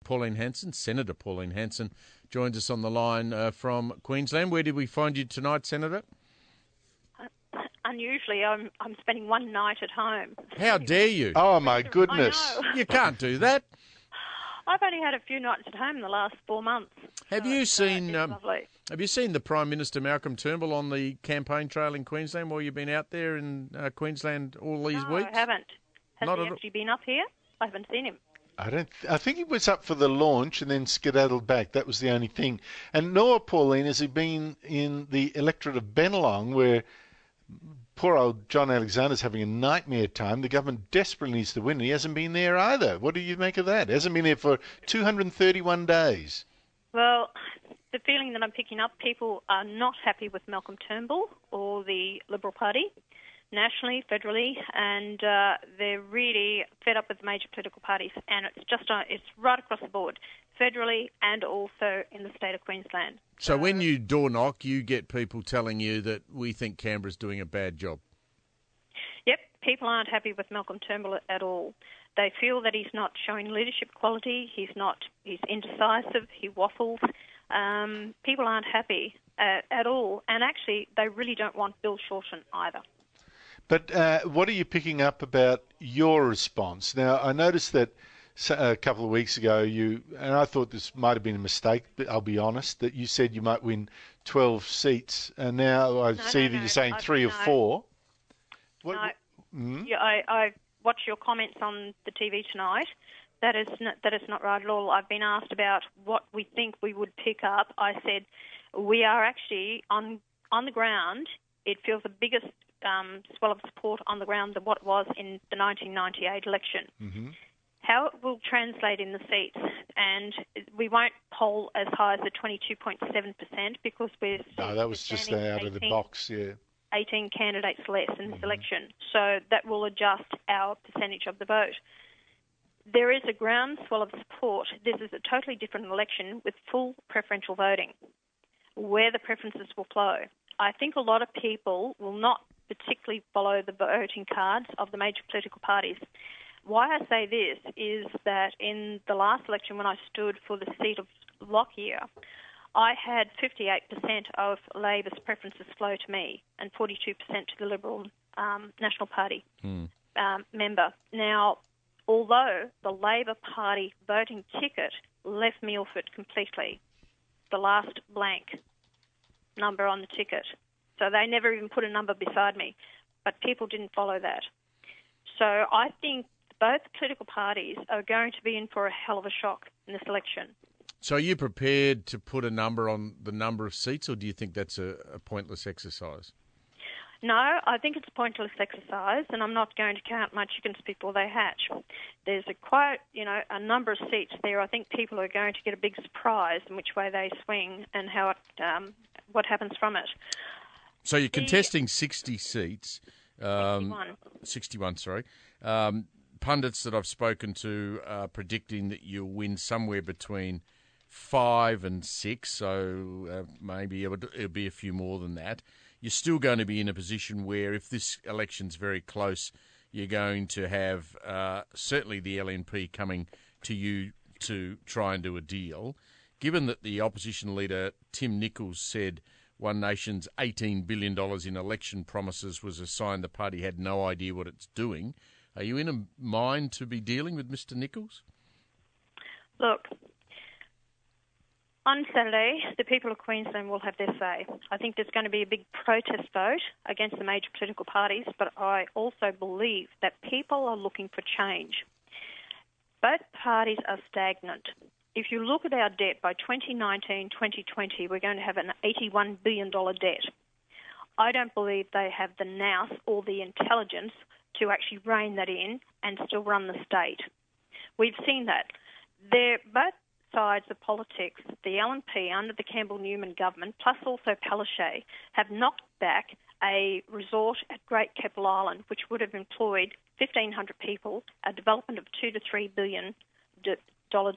Pauline Hanson, Senator Pauline Hanson, joins us on the line from Queensland. Where did we find you tonight, Senator? Unusually, I'm spending one night at home. How dare you? Oh, my goodness. I know. You can't do that. I've only had a few nights at home in the last 4 months. Have you seen? It's lovely. Have you seen the Prime Minister Malcolm Turnbull on the campaign trail in Queensland while you've been out there in Queensland all these weeks? No, I haven't. Has Not he actually been up here? I haven't seen him. I think he was up for the launch and then skedaddled back. That was the only thing. And nor, Pauline, has he been in the electorate of Bennelong, where poor old John Alexander's having a nightmare time. The government desperately needs to win, and he hasn't been there either. What do you make of that? He hasn't been there for 231 days. Well, the feeling that I'm picking up, people are not happy with Malcolm Turnbull or the Liberal Party, nationally, federally, and they're really fed up with the major political parties, and it's right across the board, federally and also in the state of Queensland. So when you door knock, you get people telling you that we think Canberra's doing a bad job. Yep, people aren't happy with Malcolm Turnbull at all. They feel that he's not showing leadership quality, he's indecisive, he waffles. People aren't happy at all, and actually they really don't want Bill Shorten either. But what are you picking up about your response? Now, I noticed that a couple of weeks ago, and I thought this might have been a mistake, but I'll be honest, that you said you might win 12 seats, and now I see that you're saying 3 or 4. Yeah, I watched your comments on the TV tonight. That is not right at all. I've been asked about what we think we would pick up. I said we are actually on the ground. It feels the biggest swell of support on the ground than what it was in the 1998 election. Mm-hmm. How it will translate in the seats, and we won't poll as high as the 22.7% because we're... No, that was just out of the box, yeah. 18 candidates less in this election, so that will adjust our percentage of the vote. There is a groundswell of support. This is a totally different election with full preferential voting, where the preferences will flow. I think a lot of people will not particularly follow the voting cards of the major political parties. Why I say this is that in the last election when I stood for the seat of Lockyer, I had 58% of Labor's preferences flow to me and 42% to the Liberal National Party member. Now, although the Labor Party voting ticket left me off it completely, the last blank number on the ticket, so they never even put a number beside me, but people didn't follow that. So I think both political parties are going to be in for a hell of a shock in this election. So are you prepared to put a number on the number of seats, or do you think that's a pointless exercise? No, I think it's a pointless exercise, and I'm not going to count my chickens before they hatch. There's a number of seats there. I think people are going to get a big surprise in which way they swing and how what happens from it. So you're contesting 60 seats. 61. 61, sorry. Pundits that I've spoken to are predicting that you'll win somewhere between 5 and 6, so maybe it'll be a few more than that. You're still going to be in a position where if this election's very close, you're going to have certainly the LNP coming to you to try and do a deal. Given that the opposition leader, Tim Nicholls, said One Nation's $18 billion in election promises was a sign the party had no idea what it's doing, are you in a mind to be dealing with Mr. Nicholls? Look, on Saturday, the people of Queensland will have their say. I think there's going to be a big protest vote against the major political parties, but I also believe that people are looking for change. Both parties are stagnant. If you look at our debt, by 2019, 2020, we're going to have an $81 billion debt. I don't believe they have the nous or the intelligence to actually rein that in and still run the state. We've seen that. Both sides of politics, the LNP under the Campbell-Newman government, plus also Palaszczuk, have knocked back a resort at Great Keppel Island, which would have employed 1,500 people, a development of $2 to $3 billion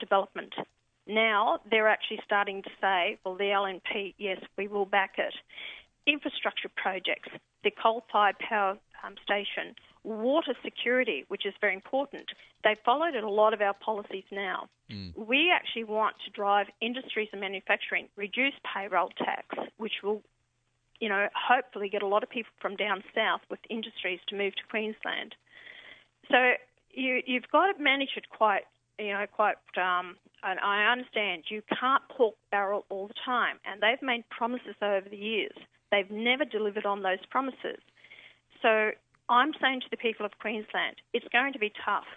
development. Now they're actually starting to say, well, the LNP, yes, we will back it. Infrastructure projects, the coal-fired power station, Water security, which is very important. They followed a lot of our policies now. We actually want to drive industries and manufacturing, reduce payroll tax, which will, hopefully get a lot of people from down south with industries to move to Queensland. So you've got to manage it quite. And I understand you can't pork barrel all the time, and they've made promises over the years. They've never delivered on those promises. So I'm saying to the people of Queensland, it's going to be tough.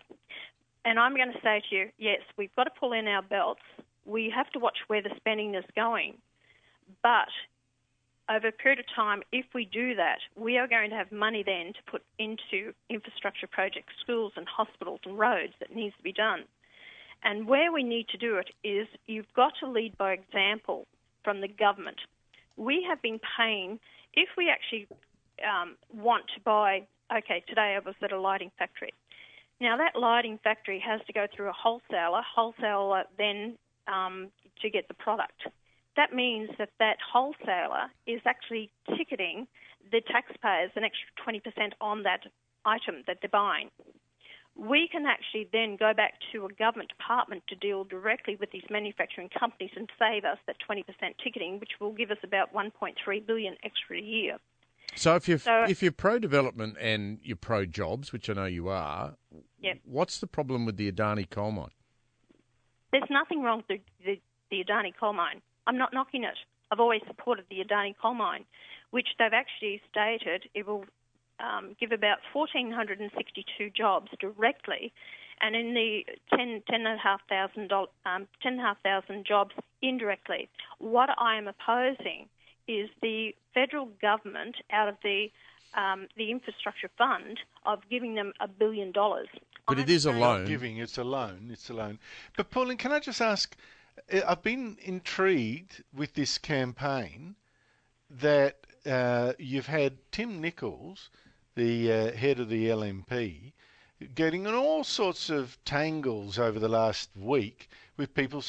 And I'm going to say to you, yes, we've got to pull in our belts. We have to watch where the spending is going. But over a period of time, if we do that, we are going to have money then to put into infrastructure projects, schools and hospitals and roads that needs to be done. And where we need to do it is you've got to lead by example from the government. We have been paying, if we actually want to buy, today I was at a lighting factory. Now that lighting factory has to go through a wholesaler then to get the product. That means that wholesaler is actually ticketing the taxpayers an extra 20% on that item that they're buying. We can actually then go back to a government department to deal directly with these manufacturing companies and save us that 20% ticketing, which will give us about $1.3 billion extra a year. So if you're pro-development and you're pro-jobs, which I know you are, yep. What's the problem with the Adani coal mine? There's nothing wrong with the Adani coal mine. I'm not knocking it. I've always supported the Adani coal mine, which they've actually stated it will give about 1,462 jobs directly, and in the 10,500 jobs indirectly. What I am opposing is the federal government out of the infrastructure fund of giving them $1 billion. But it is a loan. It's a loan. But Pauline, can I just ask? I've been intrigued with this campaign that you've had Tim Nichols, the head of the LNP, getting in all sorts of tangles over the last week with people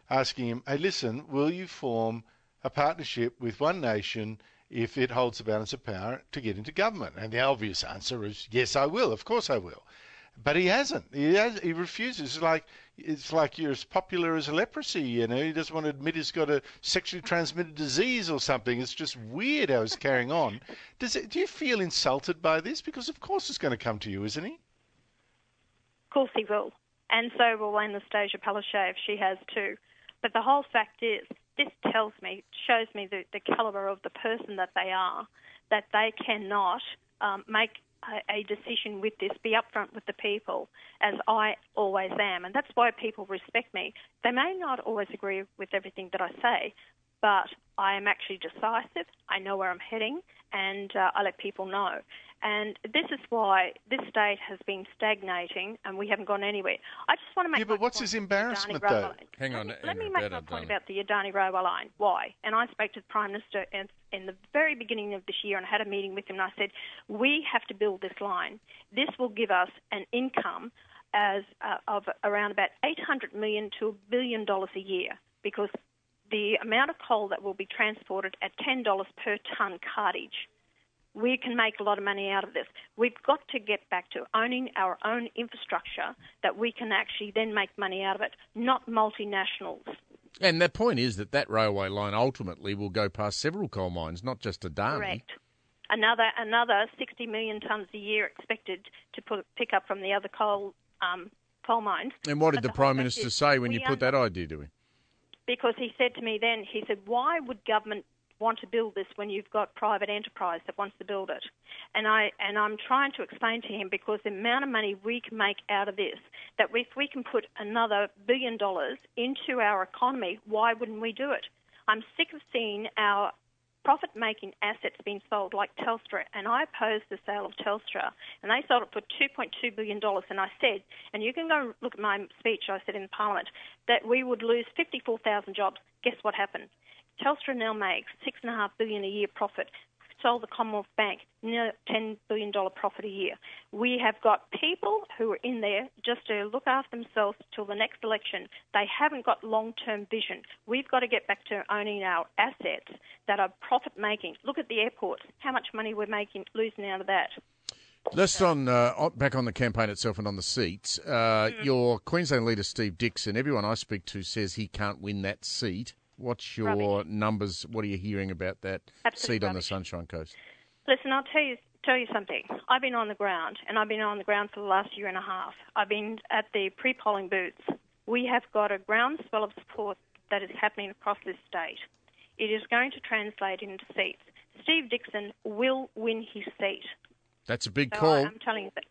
asking him, hey, listen, will you form a partnership with One Nation if it holds the balance of power to get into government? And the obvious answer is, yes, I will. Of course I will. But he hasn't. He refuses. It's like you're as popular as leprosy, He doesn't want to admit he's got a sexually transmitted disease or something. It's just weird how he's carrying on. Do you feel insulted by this? Because of course it's going to come to you, isn't he? Of course he will. And so will Anastasia Palaszczuk. She has too. But the whole fact is, this shows me the calibre of the person that they are, that they cannot make a decision with this, be upfront with the people, as I always am. And that's why people respect me. They may not always agree with everything that I say, but I am actually decisive. I know where I'm heading, and I let people know. And this is why this state has been stagnating and we haven't gone anywhere. I just want to make but what's his embarrassment, though? Hang on. Let me make my point about the Adani railway line. Why? And I spoke to the Prime Minister in the very beginning of this year and I had a meeting with him and I said, we have to build this line. This will give us an income of around about $800 million to $1 billion a year, because the amount of coal that will be transported at $10 per tonne cartage, we can make a lot of money out of this. We've got to get back to owning our own infrastructure that we can actually then make money out of it, not multinationals. And the point is that railway line ultimately will go past several coal mines, not just Adani. Correct. Another 60 million tonnes a year expected to pick up from the other coal mines. And what did the Prime Minister say when you put that idea to him? Because he said to me then, he said, why would government want to build this when you've got private enterprise that wants to build it? And I'm trying to explain to him, because the amount of money we can make out of this, that if we can put another $1 billion into our economy, why wouldn't we do it? I'm sick of seeing our profit-making assets being sold like Telstra, and I opposed the sale of Telstra, and they sold it for $2.2 billion, and I said, and you can go look at my speech I said in Parliament, that we would lose 54,000 jobs. Guess what happened? Telstra now makes $6.5 billion a year profit. Sold the Commonwealth Bank, near $10 billion profit a year. We have got people who are in there just to look after themselves till the next election. They haven't got long-term vision. We've got to get back to owning our assets that are profit-making. Look at the airports, how much money we're losing out of that. Let's back on the campaign itself and on the seats. Your Queensland leader, Steve Dixon, everyone I speak to says he can't win that seat. What's your numbers? What are you hearing about that seat on the Sunshine Coast? Listen, I'll tell you something. I've been on the ground, and I've been on the ground for the last year and a half. I've been at the pre-polling booths. We have got a groundswell of support that is happening across this state. It is going to translate into seats. Steve Dixon will win his seat. That's a big call. I'm telling you that.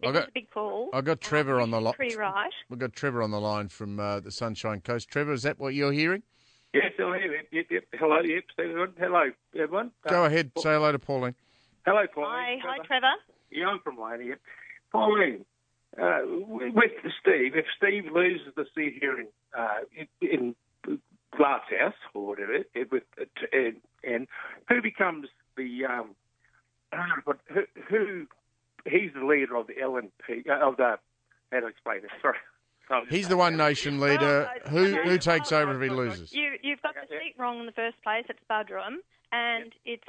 It's a big call. I got Trevor on the line. Pretty right. We've got Trevor on the line from the Sunshine Coast. Trevor, is that what you're hearing? Yes, I'm here. Yep. Hello, Stephen. Hello, everyone. Go ahead. Say hello to Pauline. Hello, Pauline. Hi, Trevor. Yeah, I'm from Laney. Yep. Pauline, with Steve, if Steve loses the seat here in Glasshouse or whatever, and who becomes the who he's the leader of the LNP of the how to explain it? Sorry. He's the One Nation leader. Who takes over if he loses? You've got the seat wrong in the first place. It's Buderim, and it's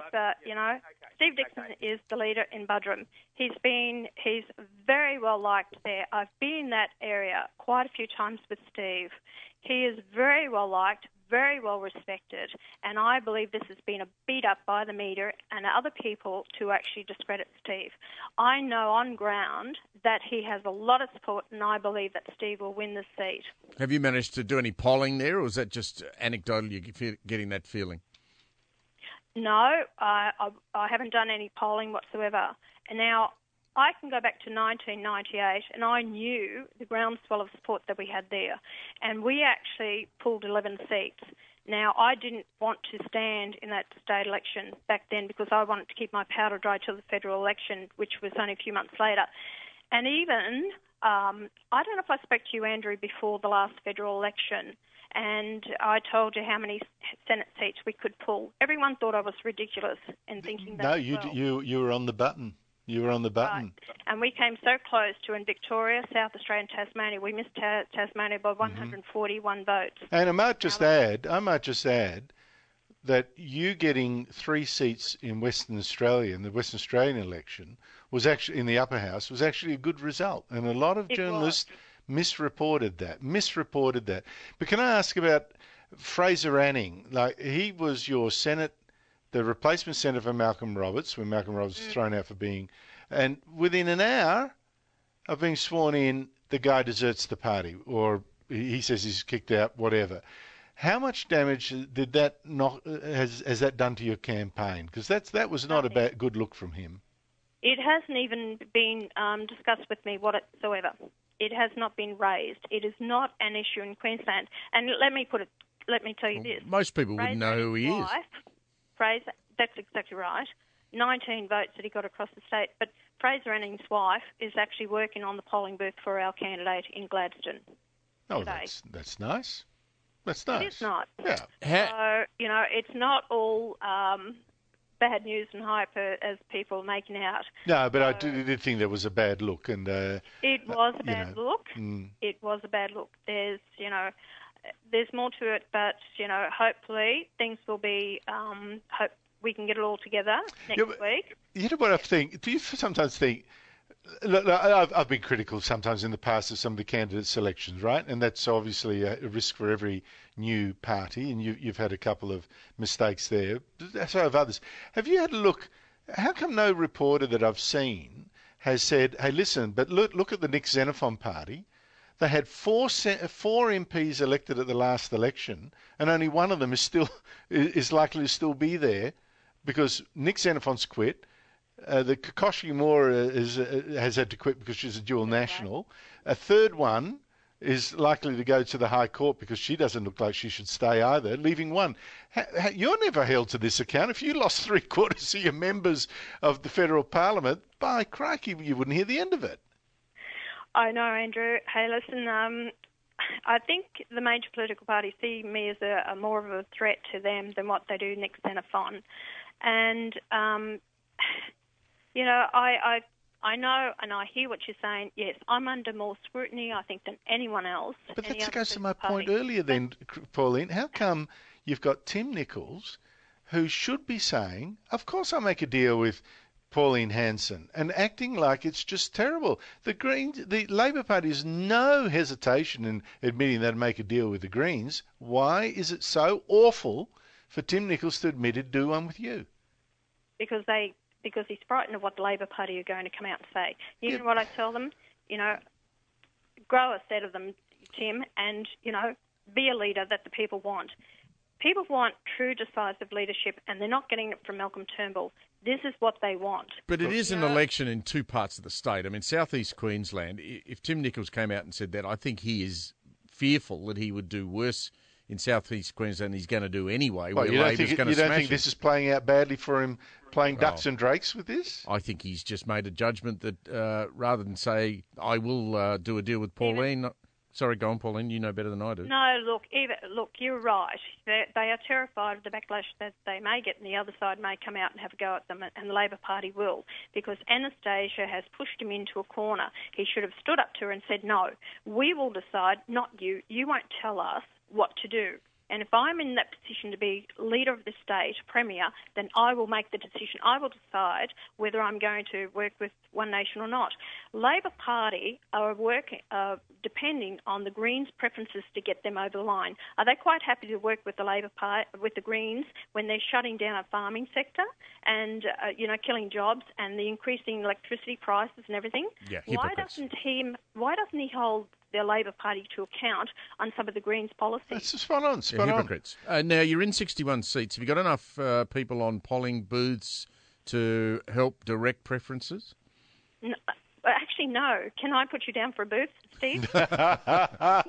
Steve Dixon is the leader in Buderim. He's very well liked there. I've been in that area quite a few times with Steve. He is very well liked, very well respected, and I believe this has been a beat up by the media and other people to actually discredit Steve. I know on ground that he has a lot of support, and I believe that Steve will win the seat. Have you managed to do any polling there, or is that just anecdotal, you're getting that feeling? No, I haven't done any polling whatsoever. And now, I can go back to 1998, and I knew the groundswell of support that we had there. And we actually pulled 11 seats. Now, I didn't want to stand in that state election back then because I wanted to keep my powder dry till the federal election, which was only a few months later. And even, I don't know if I spoke to you, Andrew, before the last federal election, and I told you how many Senate seats we could pull. Everyone thought I was ridiculous in thinking that. No, you were on the button. You were on the button. Right. And we came so close to in Victoria, South Australia and Tasmania. We missed Tasmania by 141 votes. And I might just add that you getting 3 seats in Western Australia in the Western Australian election was actually, in the upper house, was actually a good result. And a lot of journalists misreported that. But can I ask about Fraser Anning? Like, he was your Senate, the replacement senator for Malcolm Roberts, when Malcolm Roberts was thrown out for being, and within an hour of being sworn in, the guy deserts the party, or he says he's kicked out, whatever. How much damage did that has that done to your campaign? Because that was not a good look from him. It hasn't even been discussed with me whatsoever. It has not been raised. It is not an issue in Queensland. And let me tell you this. Most people wouldn't know who he is. Fraser, that's exactly right. 19 votes that he got across the state. But Fraser Anning's wife is actually working on the polling booth for our candidate in Gladstone. Oh, that's nice. That's nice. It is nice. Yeah. So, it's not all bad news and hype as people are making out. No, but I did think that was a bad look. And it was a bad look. It was a bad look. There's more to it, but, hopefully things will be, hope we can get it all together next week. You know what I think? Do you sometimes think, look, I've been critical sometimes in the past of some of the candidate selections, right? And that's obviously a risk for every new party, and you've had a couple of mistakes there. So have others. Have you had a look? How come no reporter that I've seen has said, hey, listen, but look at the Nick Xenophon party. They had four MPs elected at the last election, and only one of them is likely to still be there because Nick Xenophon's quit. The Kokoshi Moore has had to quit because she's a dual national. A third one is likely to go to the High Court because she doesn't look like she should stay either, leaving one. You're never held to this account. If you lost 3/4 of your members of the federal parliament, by crikey, you wouldn't hear the end of it. I know, Andrew. Hey, listen, I think the major political parties see me as a more of a threat to them than what they do Nick Xenophon. And, I know and I hear what you're saying. Yes, I'm under more scrutiny, I think, than anyone else. But that goes to my point earlier then, Pauline. How come you've got Tim Nichols, who should be saying, of course I'll make a deal with Pauline Hanson and acting like it's just terrible. The Labor Party has no hesitation in admitting they'd make a deal with the Greens. Why is it so awful for Tim Nicholls to admit it'd do one with you? Because he's frightened of what the Labor Party are going to come out and say. You know what I tell them? Grow a set of them, Tim, and, be a leader that the people want. People want true, decisive leadership, and they're not getting it from Malcolm Turnbull. This is what they want. But it is an election in two parts of the state. I mean, southeast Queensland, if Tim Nicholls came out and said that, I think he is fearful that he would do worse in southeast Queensland than he's going to do anyway. Well, you don't think this is playing out badly for him, playing ducks and drakes with this? I think he's just made a judgment that rather than say, I will do a deal with Pauline... Sorry, go on, Pauline. You know better than I do. No, look, you're right. They are terrified of the backlash that they may get, and the other side may come out and have a go at them, and the Labor Party will, because Anastasia has pushed him into a corner. He should have stood up to her and said, no, we will decide, not you. You won't tell us what to do. And if I'm in that position to be leader of the state, premier, then I will make the decision. I will decide whether I'm going to work with One Nation or not. Labor Party are depending on the Greens' preferences to get them over the line. Are they quite happy to work with the Labor Party, with the Greens, when they're shutting down our farming sector and killing jobs and the increasing electricity prices and everything? Yeah, hypocrites. Why doesn't he hold the Labor Party to account on some of the Greens' policies? That's spot on. Hypocrites. Now, you're in 61 seats. Have you got enough people on polling booths to help direct preferences? No, actually, no. Can I put you down for a booth, Steve? Well, I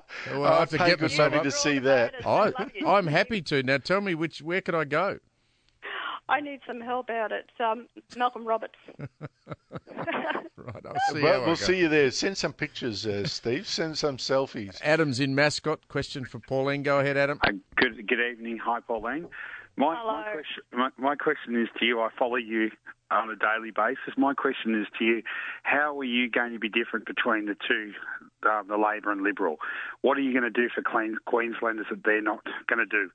have to get me somebody to see that. I'm happy to. Now, tell me where could I go? I need some help out at Malcolm Roberts. Right, I'll see we'll see you there. Send some pictures, Steve. Send some selfies. Adam's in Mascot. Question for Pauline. Go ahead, Adam. Good evening. Hi, Pauline. My question is to you. I follow you on a daily basis. My question is to you. How are you going to be different between the two, the Labor and Liberal? What are you going to do for Queenslanders that they're not going to do?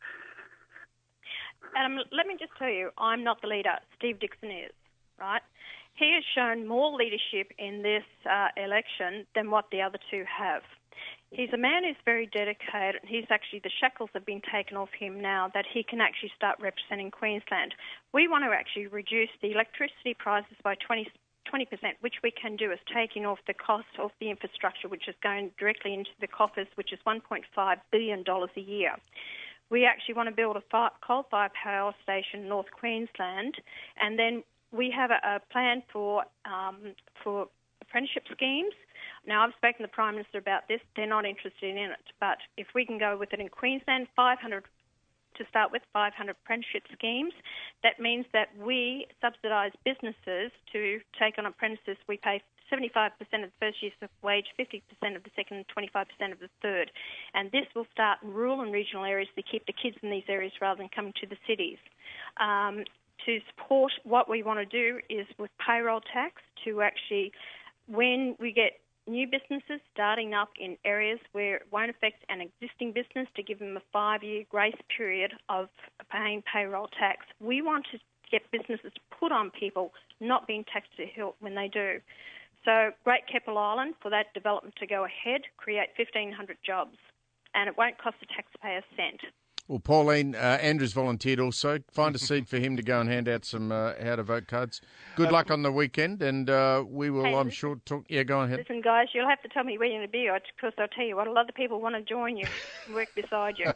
Adam, let me just tell you, I'm not the leader. Steve Dixon is, right? He has shown more leadership in this election than what the other two have. He's a man who's very dedicated. The shackles have been taken off him now that he can actually start representing Queensland. We want to actually reduce the electricity prices by 20%, which we can do is taking off the cost of the infrastructure, which is going directly into the coffers, which is $1.5 billion a year. We actually want to build a coal-fired power station in North Queensland, and then we have a plan for apprenticeship schemes. Now, I've spoken to the Prime Minister about this. They're not interested in it, but if we can go with it in Queensland, 500 to start with, 500 apprenticeship schemes. That means that we subsidise businesses to take on apprentices. We pay 75% of the first year's wage, 50% of the second, 25% of the third. And this will start in rural and regional areas to keep the kids in these areas rather than coming to the cities. To support what we want to do is with payroll tax to actually, when we get new businesses starting up in areas where it won't affect an existing business, to give them a 5-year grace period of paying payroll tax. We want to get businesses put on people, not being taxed to the hilt when they do. So Great Keppel Island, for that development to go ahead, create 1,500 jobs, and it won't cost the taxpayer a cent. Well, Pauline, Andrew's volunteered also. Find a seat for him to go and hand out some how to vote cards. Good luck on the weekend, and we will, I'm sure, talk. Yeah, go ahead. Listen, guys, you'll have to tell me where you're going to be, because I'll tell you what, a lot of people want to join you and work beside you.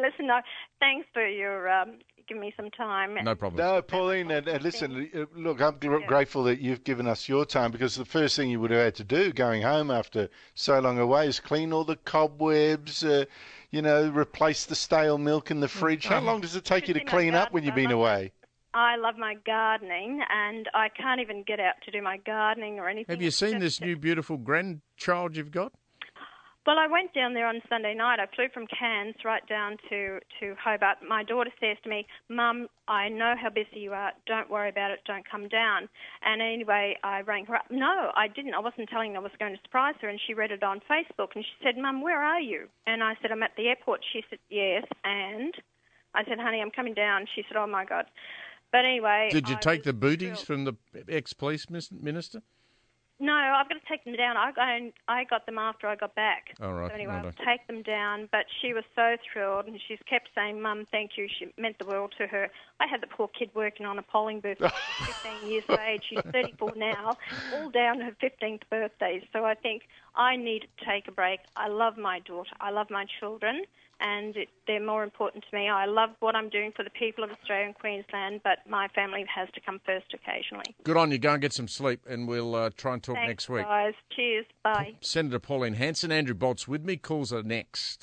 Listen, thanks for your giving me some time. No problem. No, Pauline, and listen, look, I'm grateful that you've given us your time, because the first thing you would have had to do going home after so long away is clean all the cobwebs, replace the stale milk in the fridge. How long does it take you to clean up when you've been away? I love my gardening, and I can't even get out to do my gardening or anything. Have you seen this new beautiful grandchild you've got? Well, I went down there on Sunday night. I flew from Cairns right down to Hobart. My daughter says to me, Mum, I know how busy you are. Don't worry about it. Don't come down. And anyway, I rang her up. No, I didn't. I wasn't telling her I was going to surprise her. And she read it on Facebook. And she said, Mum, where are you? And I said, I'm at the airport. She said, yes. And I said, honey, I'm coming down. She said, oh, my God. But anyway... Did you take the booties thrilled. from the ex-police minister? No, I've got to take them down. I got them after I got back. All right. So anyway, Righto. I'll take them down. But she was so thrilled, and she's kept saying, "Mum, thank you." She meant the world to her. I had the poor kid working on a polling booth at 15 years of age. She's 34 now, all down her 15th birthday. So I think I need to take a break. I love my daughter. I love my children, and they're more important to me. I love what I'm doing for the people of Australia and Queensland, but my family has to come first occasionally. Good on you. Go and get some sleep, and we'll try and talk Thanks, next week. guys. Cheers. Bye. Senator Pauline Hanson, Andrew Bolt's with me. Calls are next.